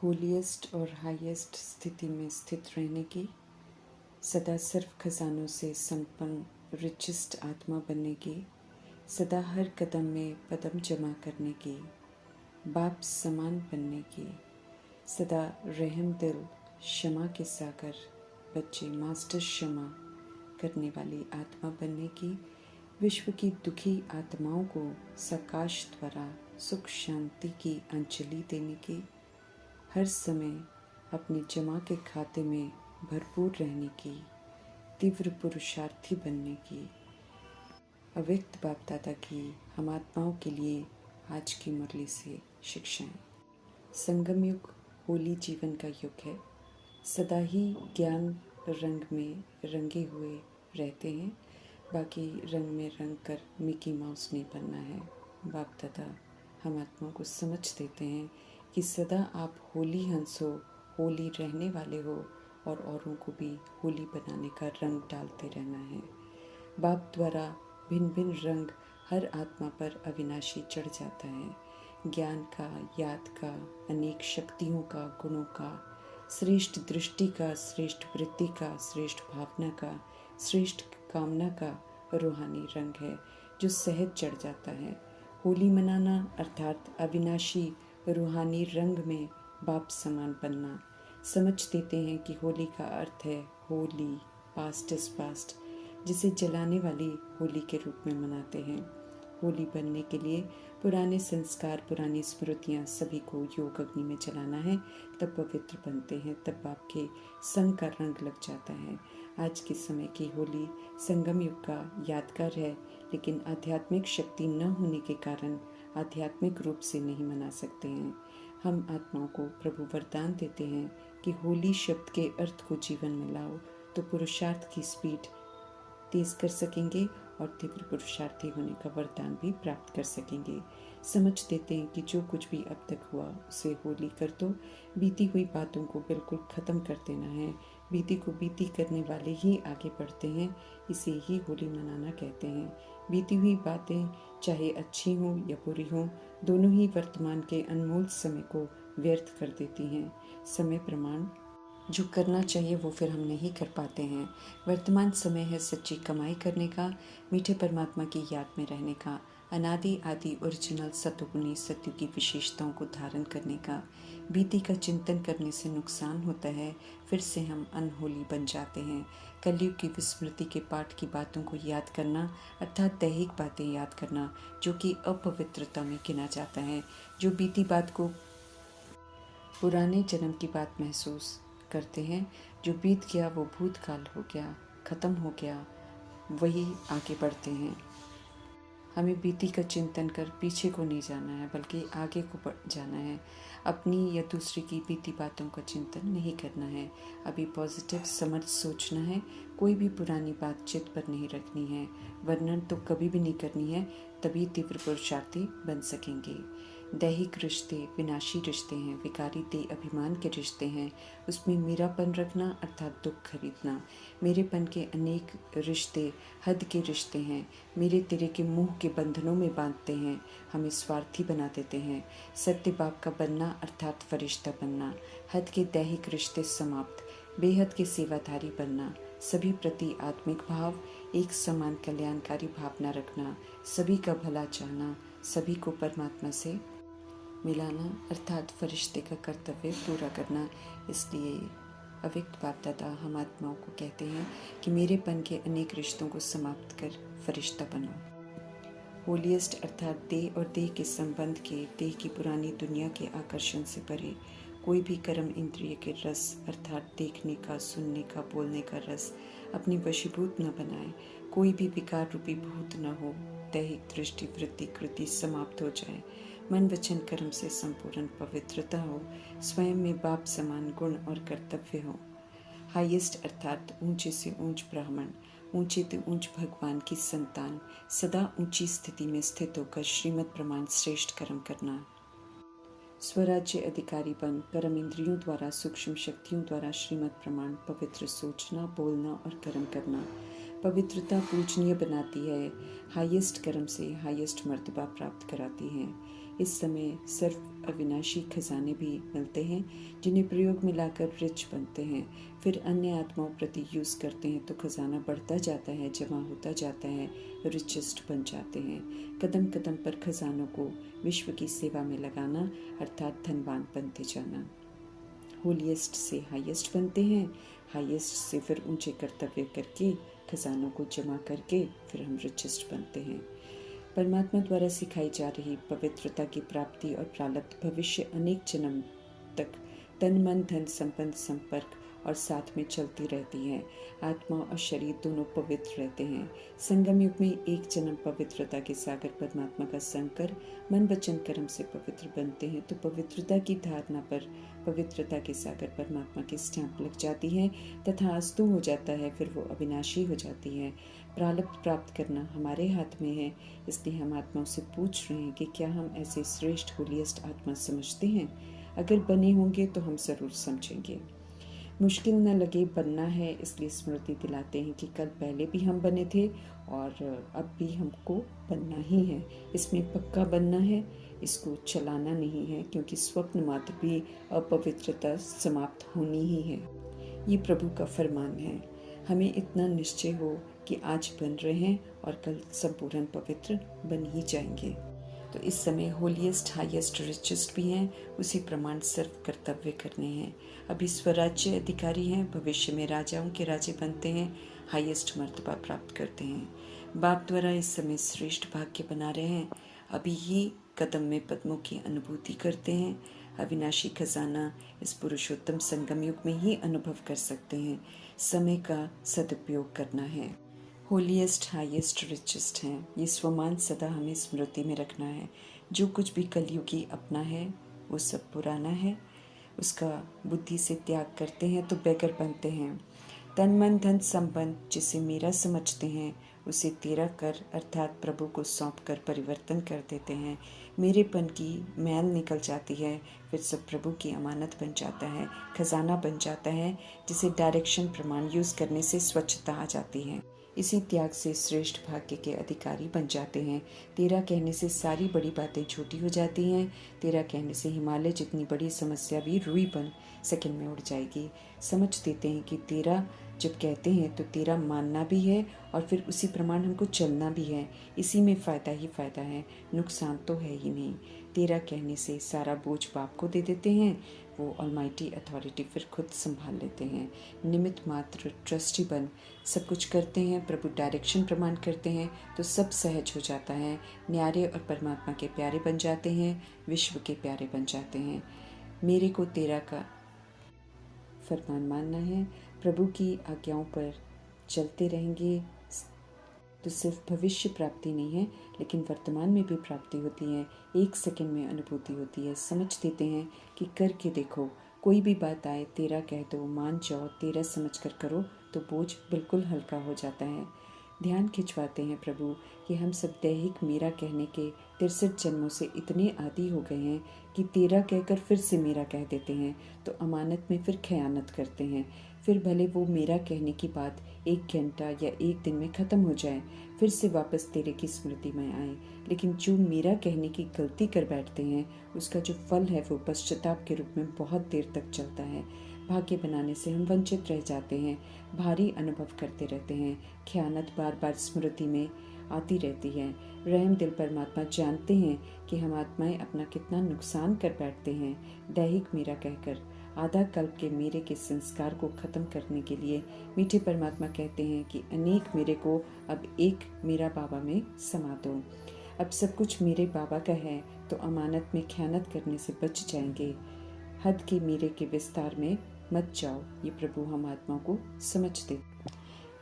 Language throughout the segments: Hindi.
होलीएस्ट और हाईएस्ट स्थिति में स्थित रहने की, सदा सर्व खजानों से संपन्न रिचेस्ट आत्मा बनने की, सदा हर कदम में पदम जमा करने की, बाप समान बनने की, सदा रहम दिल क्षमा के सागर बच्चे मास्टर क्षमा करने वाली आत्मा बनने की, विश्व की दुखी आत्माओं को सकाश द्वारा सुख शांति की अंजलि देने की, हर समय अपने जमा के खाते में भरपूर रहने की, तीव्र पुरुषार्थी बनने की। अव्यक्त बाप दादा की हम आत्माओं के लिए आज की मुरली से शिक्षाएं। संगम युग होली जीवन का युग है। सदा ही ज्ञान रंग में रंगे हुए रहते हैं, बाकी रंग में रंग कर मिकी माउस नहीं बनना है। बाप दादा हम आत्माओं को समझ देते हैं कि सदा आप होली हंस हो, होली रहने वाले हो और औरों को भी होली बनाने का रंग डालते रहना है। बाप द्वारा भिन्न भिन्न रंग हर आत्मा पर अविनाशी चढ़ जाता है। ज्ञान का, याद का, अनेक शक्तियों का, गुणों का, श्रेष्ठ दृष्टि का, श्रेष्ठ वृत्ति का, श्रेष्ठ भावना का, श्रेष्ठ कामना का रूहानी रंग है जो सहज चढ़ जाता है। होली मनाना अर्थात अविनाशी रूहानी रंग में बाप समान बनना। समझ देते हैं कि होली का अर्थ है होली, पास्ट इज पास्ट, जिसे जलाने वाली होली के रूप में मनाते हैं। होली बनने के लिए पुराने संस्कार, पुरानी स्मृतियाँ सभी को योग अग्नि में जलाना है, तब पवित्र बनते हैं, तब आपके संग का रंग लग जाता है। आज के समय की होली संगम युग का यादगार है, लेकिन आध्यात्मिक शक्ति न होने के कारण आध्यात्मिक रूप से नहीं मना सकते हैं। हम आत्माओं को प्रभु वरदान देते हैं कि होली शब्द के अर्थ को जीवन में लाओ तो पुरुषार्थ की स्पीड तेज कर सकेंगे और तीव्र पुरुषार्थी होने का वरदान भी प्राप्त कर सकेंगे। समझ देते हैं कि जो कुछ भी अब तक हुआ उसे होली कर दो। बीती हुई बातों को बिल्कुल ख़त्म कर देना है। बीती को बीती करने वाले ही आगे बढ़ते हैं, इसे ही होली मनाना कहते हैं। बीती हुई बातें चाहे अच्छी हों या बुरी हों, दोनों ही वर्तमान के अनमोल समय को व्यर्थ कर देती हैं। समय प्रमाण जो करना चाहिए वो फिर हम नहीं कर पाते हैं। वर्तमान समय है सच्ची कमाई करने का, मीठे परमात्मा की याद में रहने का, अनादि आदि ओरिजिनल सतुगुणी सत्य की विशेषताओं को धारण करने का। बीती का चिंतन करने से नुकसान होता है, फिर से हम अनहोली बन जाते हैं। कलयुग की विस्मृति के पाठ की बातों को याद करना अर्थात दैहिक बातें याद करना, जो कि अपवित्रता में गिना जाता है। जो बीती बात को पुराने जन्म की बात महसूस करते हैं, जो बीत गया वो भूतकाल हो गया, ख़त्म हो गया, वही आगे बढ़ते हैं। हमें बीती का चिंतन कर पीछे को नहीं जाना है, बल्कि आगे को जाना है। अपनी या दूसरे की बीती बातों का चिंतन नहीं करना है। अभी पॉजिटिव समझ सोचना है। कोई भी पुरानी बात चित्त पर नहीं रखनी है। वर्णन तो कभी भी नहीं करनी है, तभी तीव्र पुरुषार्थी बन सकेंगे। दैहिक रिश्ते विनाशी रिश्ते हैं, विकारी देह अभिमान के रिश्ते हैं। उसमें मेरापन रखना अर्थात दुख खरीदना। मेरेपन के अनेक रिश्ते हद के रिश्ते हैं, मेरे तेरे के मुंह के बंधनों में बांधते हैं, हमें स्वार्थी बना देते हैं। सत्य बाप का बनना अर्थात फरिश्ता बनना। हद के दैहिक रिश्ते समाप्त, बेहद के सेवाधारी बनना। सभी प्रति आत्मिक भाव, एक समान कल्याणकारी भावना रखना, सभी का भला चाहना, सभी को परमात्मा से मिलाना अर्थात फरिश्ते का कर्तव्य पूरा करना। इसलिए अव्यक्त बाप दादा हम आत्माओं को कहते हैं कि मेरेपन के अनेक रिश्तों को समाप्त कर फरिश्ता बनो। होलीएस्ट अर्थात देह और देह के संबंध के, देह की पुरानी दुनिया के आकर्षण से परे, कोई भी कर्म इंद्रिय के रस अर्थात देखने का, सुनने का, बोलने का रस अपनी वशीभूत न बनाए। कोई भी विकार रूपी भूत न हो। दैहिक दृष्टि वृत्ति कृति समाप्त हो जाए। मन वचन कर्म से संपूर्ण पवित्रता हो। स्वयं में बाप समान गुण और कर्तव्य हो। हाईएस्ट अर्थात ऊंचे से ऊंच ब्राह्मण, ऊंचे से ऊंच भगवान की संतान, सदा ऊंची स्थिति में स्थित होकर श्रीमद् प्रमाण श्रेष्ठ कर्म करना। स्वराज्य अधिकारी बन कर्म इंद्रियों द्वारा, सूक्ष्म शक्तियों द्वारा श्रीमद् प्रमाण पवित्र सोचना, बोलना और कर्म करना। पवित्रता पूजनीय बनाती है, हाईएस्ट कर्म से हाईएस्ट मर्तबा प्राप्त कराती है। इस समय सर्व अविनाशी खजाने भी मिलते हैं जिन्हें प्रयोग में लाकर रिच बनते हैं। फिर अन्य आत्माओं प्रति यूज़ करते हैं तो खजाना बढ़ता जाता है, जमा होता जाता है, रिचेस्ट बन जाते हैं। कदम कदम पर खजानों को विश्व की सेवा में लगाना अर्थात धनवान बनते जाना। होलीएस्ट से हाईएस्ट बनते हैं, हाईएस्ट से फिर ऊंचे कर्तव्य करके खजानों को जमा करके फिर हम रिचेस्ट बनते हैं। परमात्मा द्वारा सिखाई जा रही पवित्रता की प्राप्ति और प्रारब्ध भविष्य अनेक जन्म तक तन मन धन संपन्न संपर्क और साथ में चलती रहती है। आत्मा और शरीर दोनों पवित्र रहते हैं। संगम युग में एक जन्म पवित्रता के सागर परमात्मा का संग कर मन वचन कर्म से पवित्र बनते हैं तो पवित्रता की धारणा पर पवित्रता के सागर परमात्मा की स्टैंप लग जाती है तथा अस्तु हो जाता है, फिर वो अविनाशी हो जाती है। प्रारब्ध प्राप्त करना हमारे हाथ में है, इसलिए हम आत्माओं से पूछ रहे हैं कि क्या हम ऐसे श्रेष्ठ होलीएस्ट आत्मा समझते हैं। अगर बने होंगे तो हम ज़रूर समझेंगे। मुश्किल न लगे बनना है, इसलिए स्मृति दिलाते हैं कि कल पहले भी हम बने थे और अब भी हमको बनना ही है। इसमें पक्का बनना है, इसको चलाना नहीं है, क्योंकि स्वप्न मात्र भी अपवित्रता समाप्त होनी ही है। ये प्रभु का फरमान है। हमें इतना निश्चय हो कि आज बन रहे हैं और कल संपूर्ण पवित्र बन ही जाएंगे। तो इस समय होलीएस्ट हाईएस्ट रिचेस्ट भी हैं, उसी प्रमाण सर्व कर्तव्य करने हैं। अभी स्वराज्य अधिकारी हैं, भविष्य में राजाओं के राजे बनते हैं, हाईएस्ट मर्तबा प्राप्त करते हैं। बाप द्वारा इस समय श्रेष्ठ भाग्य बना रहे हैं। अभी ही कदम में पद्मों की अनुभूति करते हैं। अविनाशी खजाना इस पुरुषोत्तम संगम युग में ही अनुभव कर सकते हैं। समय का सदुपयोग करना है। होलीएस्ट हाईएस्ट रिचेस्ट हैं, ये स्वमान सदा हमें स्मृति में रखना है। जो कुछ भी कलयुगी अपना है वो सब पुराना है, उसका बुद्धि से त्याग करते हैं तो बेगर बनते हैं। तन मन धन संबंध जिसे मेरा समझते हैं उसे तेरा कर अर्थात प्रभु को सौंप कर परिवर्तन कर देते हैं। मेरेपन की मैल निकल जाती है, फिर सब प्रभु की अमानत बन जाता है, खजाना बन जाता है, जिसे डायरेक्शन प्रमाण यूज़ करने से स्वच्छता आ जाती है। इसी त्याग से श्रेष्ठ भाग्य के अधिकारी बन जाते हैं। तेरा कहने से सारी बड़ी बातें छोटी हो जाती हैं। तेरा कहने से हिमालय जितनी बड़ी समस्या भी रुई बन सेकंड में उड़ जाएगी। समझ देते हैं कि तेरा जब कहते हैं तो तेरा मानना भी है और फिर उसी प्रमाण हमको चलना भी है। इसी में फ़ायदा ही फ़ायदा है, नुकसान तो है ही नहीं। तेरा कहने से सारा बोझ बाप को दे देते हैं, वो ऑलमाइटी अथॉरिटी फिर खुद संभाल लेते हैं। निमित्त मात्र ट्रस्टी बन सब कुछ करते हैं, प्रभु डायरेक्शन प्रमाण करते हैं तो सब सहज हो जाता है। न्यारे और परमात्मा के प्यारे बन जाते हैं, विश्व के प्यारे बन जाते हैं। मेरे को तेरा का फरमान मानना है, प्रभु की आज्ञाओं पर चलते रहेंगे तो सिर्फ भविष्य प्राप्ति नहीं है लेकिन वर्तमान में भी प्राप्ति होती है। एक सेकंड में अनुभूति होती है। समझ देते हैं कि करके देखो, कोई भी बात आए तेरा कह दो, मान जाओ, तेरा समझ कर करो तो बोझ बिल्कुल हल्का हो जाता है। ध्यान खिंचवाते हैं प्रभु कि हम सब दैहिक मेरा कहने के 63 जन्मों से इतने आदी हो गए हैं कि तेरा कहकर फिर से मेरा कह देते हैं तो अमानत में फिर खयानत करते हैं। फिर भले वो मेरा कहने की बात 1 घंटा या 1 दिन में ख़त्म हो जाए, फिर से वापस तेरे की स्मृति में आए, लेकिन जो मेरा कहने की गलती कर बैठते हैं उसका जो फल है वो पश्चाताप के रूप में बहुत देर तक चलता है। भाग्य बनाने से हम वंचित रह जाते हैं, भारी अनुभव करते रहते हैं। खयानत बार बार स्मृति में आती रहती है। रहम दिल परमात्मा जानते हैं कि हम आत्माएं अपना कितना नुकसान कर बैठते हैं। दैहिक मेरा कहकर आधा कल्प के मेरे के संस्कार को ख़त्म करने के लिए मीठे परमात्मा कहते हैं कि अनेक मेरे को अब एक मेरा बाबा में समा दो। अब सब कुछ मेरे बाबा का है तो अमानत में खयानत करने से बच जाएंगे। हद के मेरे के विस्तार में मत जाओ, ये प्रभु हम आत्मा को समझ दे।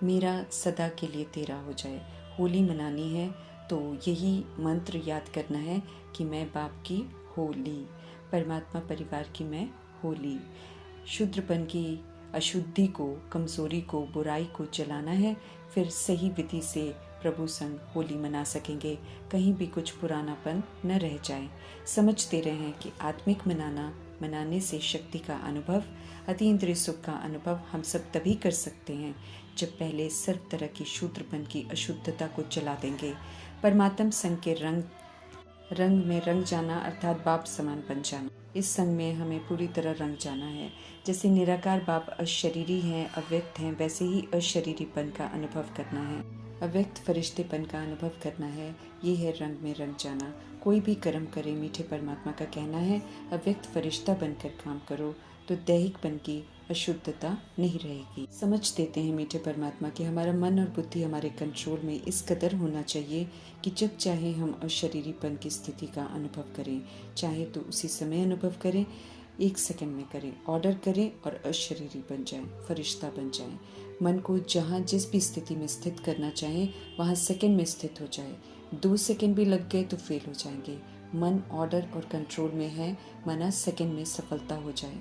मेरा सदा के लिए तेरा हो जाए। होली मनानी है तो यही मंत्र याद करना है कि मैं बाप की होली, परमात्मा परिवार की मैं होली। शुद्रपन की अशुद्धि को, कमज़ोरी को, बुराई को जलाना है, फिर सही विधि से प्रभु संग होली मना सकेंगे। कहीं भी कुछ पुरानापन न रह जाए। समझते रहें कि आत्मिक मनाने से शक्ति का अनुभव, अतीन्द्रिय सुख का अनुभव हम सब तभी कर सकते हैं जब पहले सर्व तरह की शूद्रपन की अशुद्धता को जला देंगे। परमात्म संग के रंग में रंग जाना अर्थात बाप समान बन जाना। इस संग में हमें पूरी तरह रंग जाना है। जैसे निराकार बाप अशरीरी हैं, अव्यक्त हैं, वैसे ही अशरीरीपन का अनुभव करना है, अव्यक्त फरिश्तेपन का अनुभव करना है। ये है रंग में रंग जाना। कोई भी कर्म करे, मीठे परमात्मा का कहना है, अव्यक्त फरिश्ता बनकर काम करो तो दैहिक बन की अशुद्धता नहीं रहेगी। समझ देते हैं मीठे परमात्मा कि हमारा मन और बुद्धि हमारे कंट्रोल में इस कदर होना चाहिए कि जब चाहे हम अशरीरीपन की स्थिति का अनुभव करें, चाहे तो उसी समय अनुभव करें, 1 सेकंड में करें, ऑर्डर करें और अशरीरी बन जाएं, फरिश्ता बन जाएं। मन को जहाँ जिस भी स्थिति में स्थित करना चाहें वहाँ सेकंड में स्थित हो जाए। 2 सेकंड भी लग गए तो फेल हो जाएंगे। मन ऑर्डर और कंट्रोल में है, मना सेकंड में सफलता हो जाए।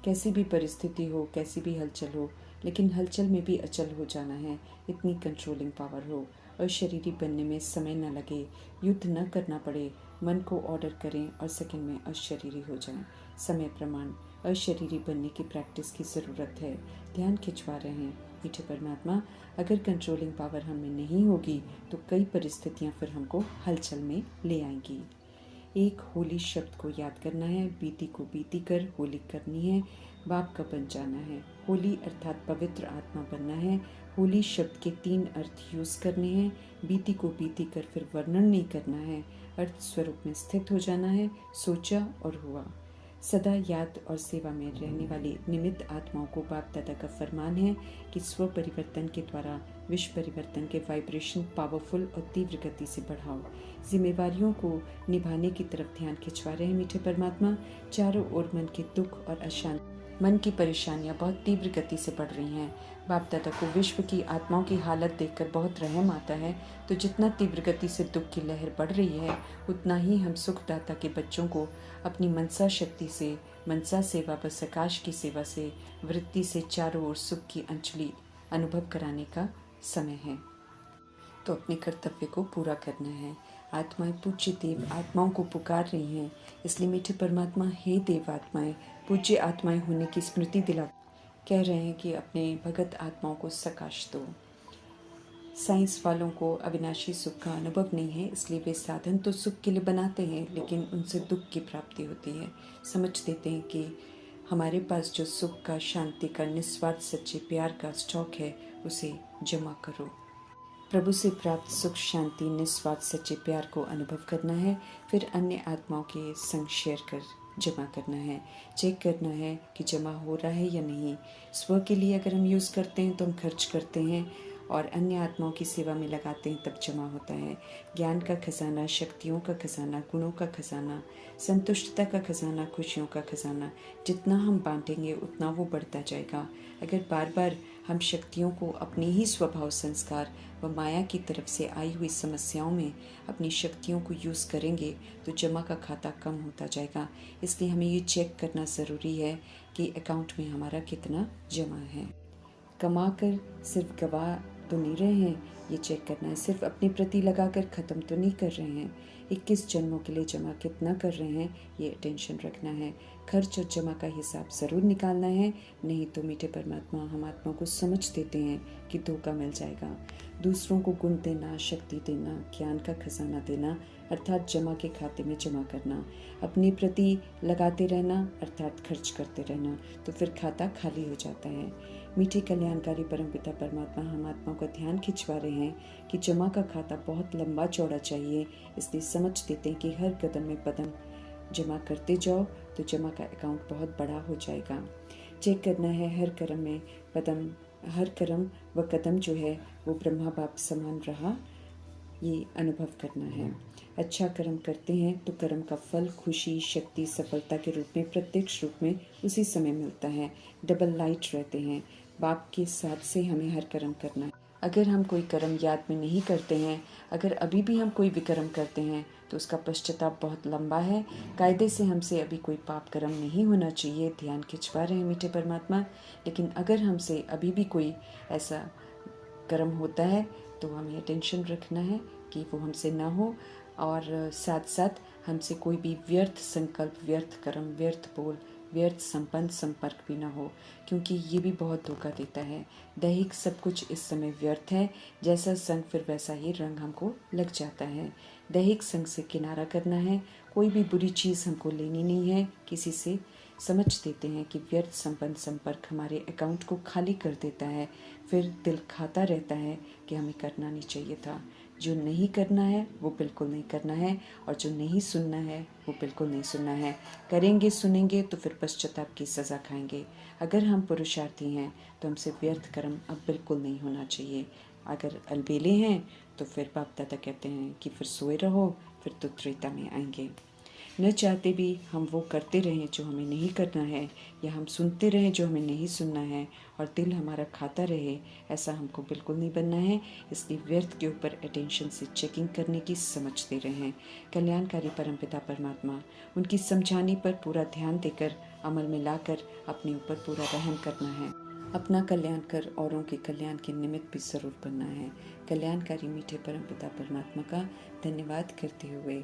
कैसी भी परिस्थिति हो, कैसी भी हलचल हो, लेकिन हलचल में भी अचल हो जाना है, इतनी कंट्रोलिंग पावर हो। अशरीरी बनने में समय न लगे, युद्ध न करना पड़े, मन को ऑर्डर करें और सेकंड में अशरीरी हो जाएं। समय प्रमाण। अशरीरी बनने की प्रैक्टिस की ज़रूरत है। ध्यान खिंचवा रहे हैं मीठे परमात्मा। अगर कंट्रोलिंग पावर हमें नहीं होगी तो कई परिस्थितियाँ फिर हमको हलचल में ले आएंगी। एक होली शब्द को याद करना है, बीती को बीती कर होली करनी है, बाप का बन जाना है। होली अर्थात पवित्र आत्मा बनना है। होली शब्द के 3 अर्थ यूज़ करने हैं। बीती को बीती कर फिर वर्णन नहीं करना है, अर्थ स्वरूप में स्थित हो जाना है। सोचा और हुआ। सदा याद और सेवा में रहने वाली निमित्त आत्माओं को बाप दादा का फरमान है कि स्व परिवर्तन के द्वारा विश्व परिवर्तन के वाइब्रेशन पावरफुल और तीव्र गति से बढ़ाओ। जिम्मेवारियों को निभाने की तरफ ध्यान खिंचवा रहे हैं मीठे परमात्मा। चारों ओर मन के दुख और अशांति, मन की परेशानियां बहुत तीव्र गति से बढ़ रही हैं। बाप दादा को विश्व की आत्माओं की हालत देखकर बहुत रहम आता है। तो जितना तीव्र गति से दुख की लहर बढ़ रही है, उतना ही हम सुखदाता के बच्चों को अपनी मनसा शक्ति से, मनसा सेवा व सकाश की सेवा से, वृत्ति से चारों ओर सुख की अंजलि अनुभव कराने का समय है। तो अपने कर्तव्य को पूरा करना है। आत्माएं पूज्य देव आत्माओं को पुकार रही हैं, इसलिए मीठे परमात्मा हे देव आत्माएं, पूज्य आत्माएं होने की स्मृति दिला कह रहे हैं कि अपने भगत आत्माओं को सकाश दो। साइंस वालों को अविनाशी सुख का अनुभव नहीं है, इसलिए वे साधन तो सुख के लिए बनाते हैं, लेकिन उनसे दुख की प्राप्ति होती है। समझ देते हैं कि हमारे पास जो सुख का, शांति का, निस्वार्थ सच्चे प्यार का स्टॉक है, उसे जमा करो। प्रभु से प्राप्त सुख, शांति, निस्वार्थ सच्चे प्यार को अनुभव करना है, फिर अन्य आत्माओं के संग शेयर कर जमा करना है। चेक करना है कि जमा हो रहा है या नहीं। स्व के लिए अगर हम यूज़ करते हैं तो हम खर्च करते हैं, और अन्य आत्माओं की सेवा में लगाते हैं तब जमा होता है। ज्ञान का खजाना, शक्तियों का खजाना, गुणों का खजाना, संतुष्टता का खजाना, खुशियों का खजाना, जितना हम बांटेंगे उतना वो बढ़ता जाएगा। अगर बार बार हम शक्तियों को अपने ही स्वभाव, संस्कार व माया की तरफ से आई हुई समस्याओं में अपनी शक्तियों को यूज़ करेंगे तो जमा का खाता कम होता जाएगा। इसलिए हमें ये चेक करना ज़रूरी है कि अकाउंट में हमारा कितना जमा है। कमा कर सिर्फ गवा तो नहीं रहे हैं, ये चेक करना है। सिर्फ अपने प्रति लगाकर ख़त्म तो नहीं कर रहे हैं। 21 जन्मों के लिए जमा कितना कर रहे हैं, ये टेंशन रखना है। खर्च और जमा का हिसाब ज़रूर निकालना है, नहीं तो मीठे परमात्मा हम आत्मा को समझ देते हैं कि धोखा मिल जाएगा। दूसरों को गुण देना, शक्ति देना, ज्ञान का खजाना देना अर्थात जमा के खाते में जमा करना। अपने प्रति लगाते रहना अर्थात खर्च करते रहना, तो फिर खाता खाली हो जाता है। मीठे कल्याणकारी परमपिता परमात्मा हम आत्मा का ध्यान खिंचवा रहे हैं कि जमा का खाता बहुत लंबा चौड़ा चाहिए, इसलिए समझ देते हैं कि हर कदम में कदम जमा करते जाओ तो जमा का अकाउंट बहुत बड़ा हो जाएगा। चेक करना है हर कर्म में कदम, हर कर्म व कदम जो है वो ब्रह्मा बाप समान रहा, ये अनुभव करना है। अच्छा कर्म करते हैं तो कर्म का फल खुशी, शक्ति, सफलता के रूप में प्रत्यक्ष रूप में उसी समय मिलता है। डबल लाइट रहते हैं। बाप के साथ से हमें हर कर्म करना है। अगर हम कोई कर्म याद में नहीं करते हैं, अगर अभी भी हम कोई विकर्म करते हैं तो उसका पश्चाताप बहुत लंबा है। कायदे से हमसे अभी कोई पाप कर्म नहीं होना चाहिए, ध्यान खिंचवा रहे हैं मीठे परमात्मा। लेकिन अगर हमसे अभी भी कोई ऐसा कर्म होता है तो हमें ये टेंशन रखना है कि वो हमसे ना हो, और साथ साथ हमसे कोई भी व्यर्थ संकल्प, व्यर्थ कर्म, व्यर्थ बोल, व्यर्थ संबंध संपर्क भी ना हो, क्योंकि ये भी बहुत धोखा देता है। दैहिक सब कुछ इस समय व्यर्थ है, जैसा संग फिर वैसा ही रंग हमको लग जाता है। दैहिक संग से किनारा करना है, कोई भी बुरी चीज़ हमको लेनी नहीं है किसी से। समझ देते हैं कि व्यर्थ संबंध संपर्क हमारे अकाउंट को खाली कर देता है, फिर दिल खाता रहता है कि हमें करना नहीं चाहिए था। जो नहीं करना है वो बिल्कुल नहीं करना है, और जो नहीं सुनना है वो बिल्कुल नहीं सुनना है। करेंगे सुनेंगे तो फिर पश्चाताप की सज़ा खाएंगे। अगर हम पुरुषार्थी हैं तो हमसे व्यर्थ कर्म अब बिल्कुल नहीं होना चाहिए। अगर अलबेले हैं तो फिर बाप दादा कहते हैं कि फिर सोए रहो, फिर तो त्रेता में आएंगे। न चाहते भी हम वो करते रहें जो हमें नहीं करना है, या हम सुनते रहें जो हमें नहीं सुनना है, और दिल हमारा खाता रहे, ऐसा हमको बिल्कुल नहीं बनना है। इसलिए व्यर्थ के ऊपर अटेंशन से चेकिंग करने की समझ दे रहे हैं। कल्याणकारी परमपिता परमात्मा, उनकी समझाने पर पूरा ध्यान देकर अमल में लाकर अपने ऊपर पूरा रहम करना है। अपना कल्याण कर औरों के कल्याण के निमित्त भी ज़रूर बनना है। कल्याणकारी मीठे परमपिता परमात्मा का धन्यवाद करते हुए